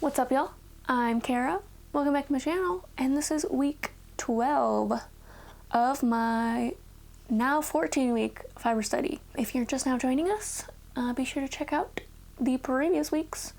What's up, y'all? I'm Kara. Welcome back to my channel, and this is week 12 of my now 14-week fiber study. If you're just now joining us, be sure to check out the previous weeks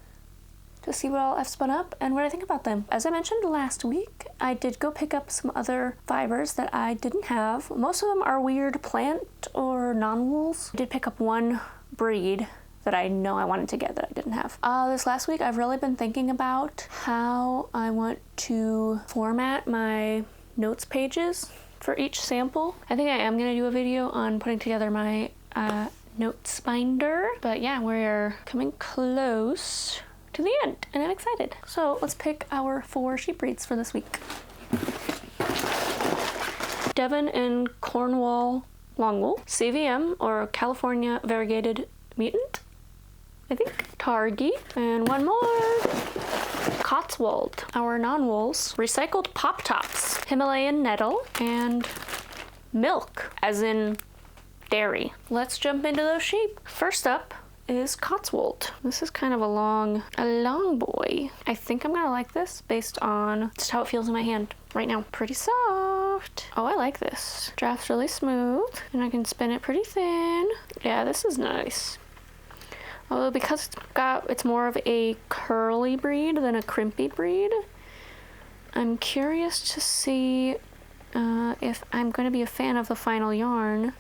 to see what all I've spun up and what I think about them. As I mentioned last week, I did go pick up some other fibers that I didn't have. Most of them are weird plant or non-wools. I did pick up one breed that I know I wanted to get that I didn't have. This last week, I've really been thinking about how I want to format my notes pages for each sample. I think I am gonna do a video on putting together my notes binder, but yeah, we're coming close to the end and I'm excited. So let's pick our 4 sheep breeds for this week. Devon and Cornwall Longwool, CVM or California Variegated Mutant, I think, Targhee, and one more, Cotswald, our non-wools, recycled pop tops, Himalayan Nettle, and milk, as in dairy. Let's jump into those sheep. First up is Cotswold. This is kind of a long boy. I think I'm gonna like this based on just how it feels in my hand right now. Pretty soft. Oh, I like this. Draft's really smooth, and I can spin it pretty thin. Yeah, this is nice. Although because it's more of a curly breed than a crimpy breed, I'm curious to see if I'm going to be a fan of the final yarn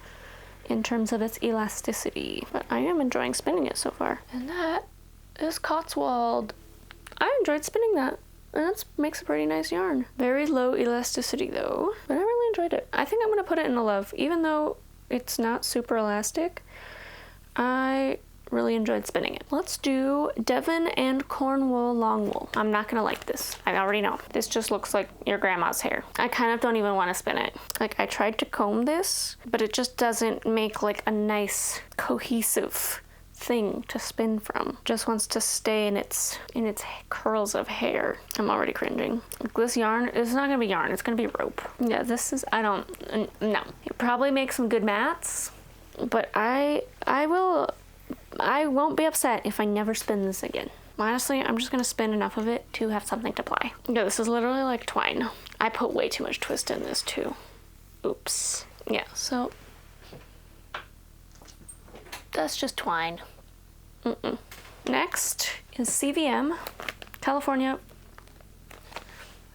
in terms of its elasticity. But I am enjoying spinning it so far. And that is Cotswold. I enjoyed spinning that. And that makes a pretty nice yarn. Very low elasticity though, but I really enjoyed it. I think I'm going to put it in a love. Even though it's not super elastic, I really enjoyed spinning it. Let's do Devon and Cornwall Longwool. I'm not gonna like this. I already know. This just looks like your grandma's hair. I kind of don't even want to spin it. Like, I tried to comb this, but it just doesn't make like a nice cohesive thing to spin from. Just wants to stay in its curls of hair. I'm already cringing. Like, this yarn is not gonna be yarn. It's gonna be rope. Yeah, this is, no. It probably makes some good mats, but I won't be upset if I never spin this again. Honestly, I'm just gonna spin enough of it to have something to apply. Yeah, this is literally like twine. I put way too much twist in this too. Oops. Yeah, so that's just twine. Next is CVM, California.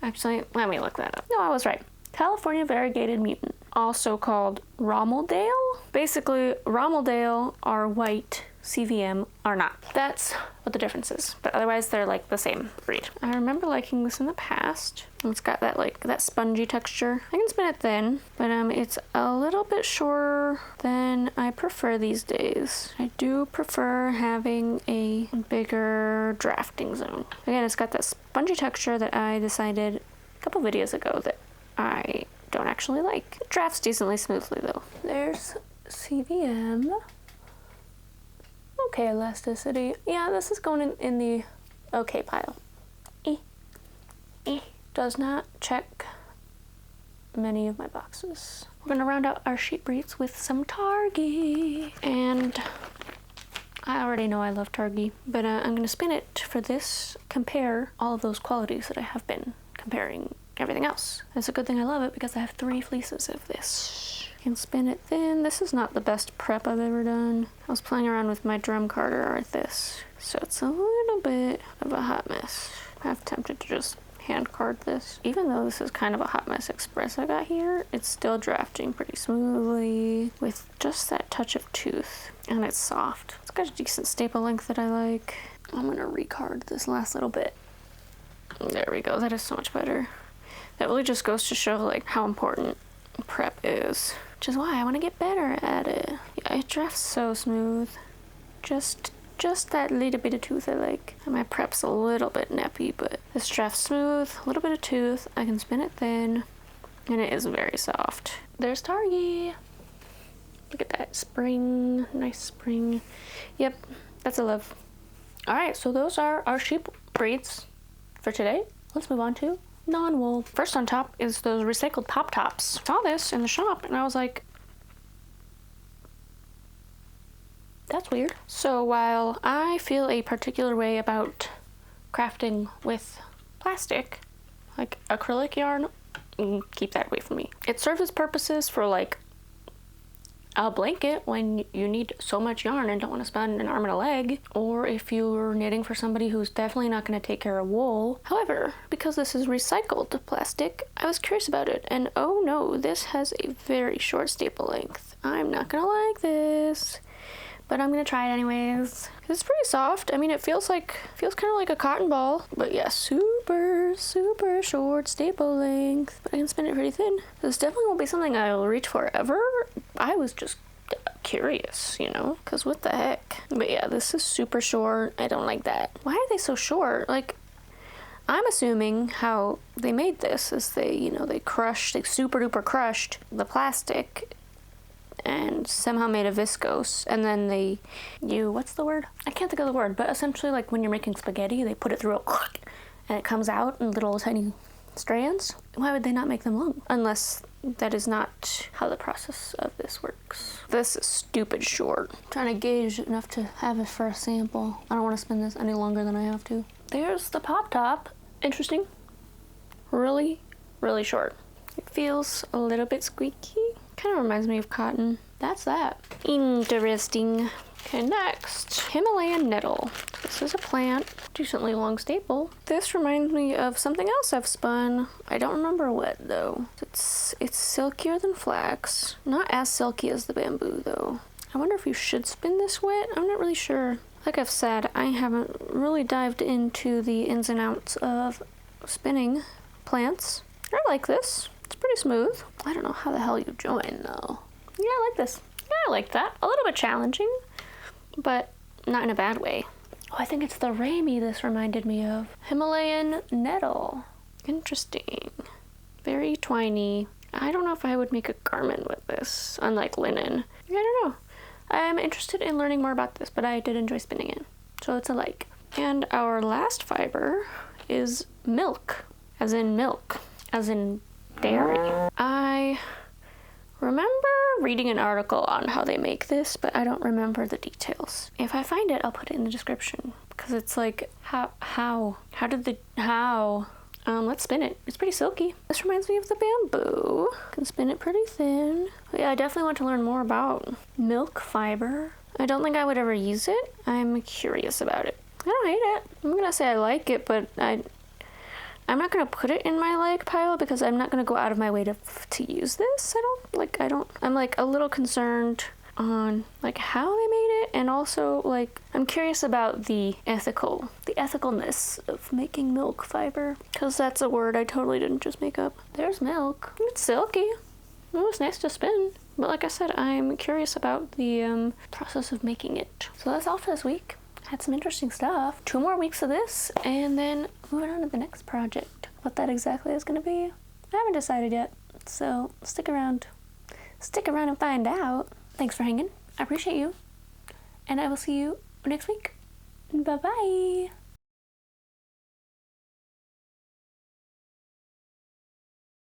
Actually, let me look that up. No, I was right. California Varigated Mutant, also called Romeldale. Basically, Romeldale are white, CVM are not. That's what the difference is, but otherwise they're like the same breed. I remember liking this in the past. It's got that that spongy texture. I can spin it thin, but it's a little bit shorter than I prefer these days. I do prefer having a bigger drafting zone. Again, it's got that spongy texture that I decided a couple videos ago that I don't actually like. It drafts decently smoothly though. There's CVM. Okay, elasticity. Yeah, this is going in the okay pile. Does not check many of my boxes. We're gonna round out our sheep breeds with some Targhee. And I already know I love Targhee, but I'm gonna spin it for this, compare all of those qualities that I have been comparing everything else. It's a good thing I love it because I have 3 fleeces of this. I can spin it thin. This is not the best prep I've ever done. I was playing around with my drum carder with this, so it's a little bit of a hot mess. I'm half tempted to just hand card this. Even though this is kind of a hot mess express I got here, it's still drafting pretty smoothly with just that touch of tooth, and it's soft. It's got a decent staple length that I like. I'm gonna recard this last little bit. There we go. That is so much better. That really just goes to show like how important prep is, which is why I want to get better at it. Yeah, it drafts so smooth. Just that little bit of tooth I like. And my prep's a little bit nappy, but this drafts smooth, a little bit of tooth. I can spin it thin, and it is very soft. There's Targhee. Look at that spring, nice spring. Yep, that's a love. All right, so those are our sheep breeds for today. Let's move on to non-wool. First on top is those recycled pop tops. I saw this in the shop and I was like, that's weird. So while I feel a particular way about crafting with plastic, like acrylic yarn, keep that away from me. It serves its purposes for like a blanket when you need so much yarn and don't want to spend an arm and a leg, or if you're knitting for somebody who's definitely not going to take care of wool. However, because this is recycled plastic, I was curious about it, and oh no, this has a very short staple length. I'm not gonna like this, but I'm gonna try it anyways. It's pretty soft. I mean, it feels kind of like a cotton ball, but yeah, super short staple length. But I can spin it pretty thin. This definitely won't be something I'll reach for ever. I was just curious, you know, because what the heck. But yeah, this is super short. I don't like that. Why are they so short? Like, I'm assuming how they made this is they super duper crushed the plastic and somehow made a viscose, and then what's the word? I can't think of the word, but essentially like when you're making spaghetti, they put it through and it comes out in little tiny strands. Why would they not make them long? Unless that is not how the process of this works. This is stupid short. I'm trying to gauge enough to have it for a sample. I don't want to spin this any longer than I have to. There's the pop top. Interesting. Really short. It feels a little bit squeaky. Kind of reminds me of cotton. That's that. Interesting. Okay, next. Himalayan Nettle. This is a plant. Decently long staple. This reminds me of something else I've spun. I don't remember what though. It's silkier than flax. Not as silky as the bamboo though. I wonder if you should spin this wet. I'm not really sure. Like I've said, I haven't really dived into the ins and outs of spinning plants. I like this. It's pretty smooth. I don't know how the hell you join though. Yeah, I like this. Yeah, I like that. A little bit challenging, but not in a bad way. Oh, I think it's the Rami this reminded me of. Himalayan Nettle. Interesting. Very twiny. I don't know if I would make a garment with this, unlike linen. I don't know. I'm interested in learning more about this, but I did enjoy spinning it. So it's a like. And our last fiber is milk. As in milk. As in dairy. I remember reading an article on how they make this, but I don't remember the details. If I find it, I'll put it in the description, because it's like, how? Let's spin it. It's pretty silky. This reminds me of the bamboo. Can spin it pretty thin. But yeah, I definitely want to learn more about milk fiber. I don't think I would ever use it. I'm curious about it. I don't hate it. I'm gonna say I like it, but I'm not gonna put it in my like pile because I'm not gonna go out of my way to use this. I'm like a little concerned on like how they made it, and also like I'm curious about the ethicalness of making milk fiber, because that's a word I totally didn't just make up. There's milk. It's silky. It was nice to spin. But like I said, I'm curious about the process of making it. So that's all for this week. Had some interesting stuff. 2 more weeks of this, and then moving on to the next project. What that exactly is going to be, I haven't decided yet. So stick around. Stick around and find out. Thanks for hanging. I appreciate you. And I will see you next week. Bye-bye.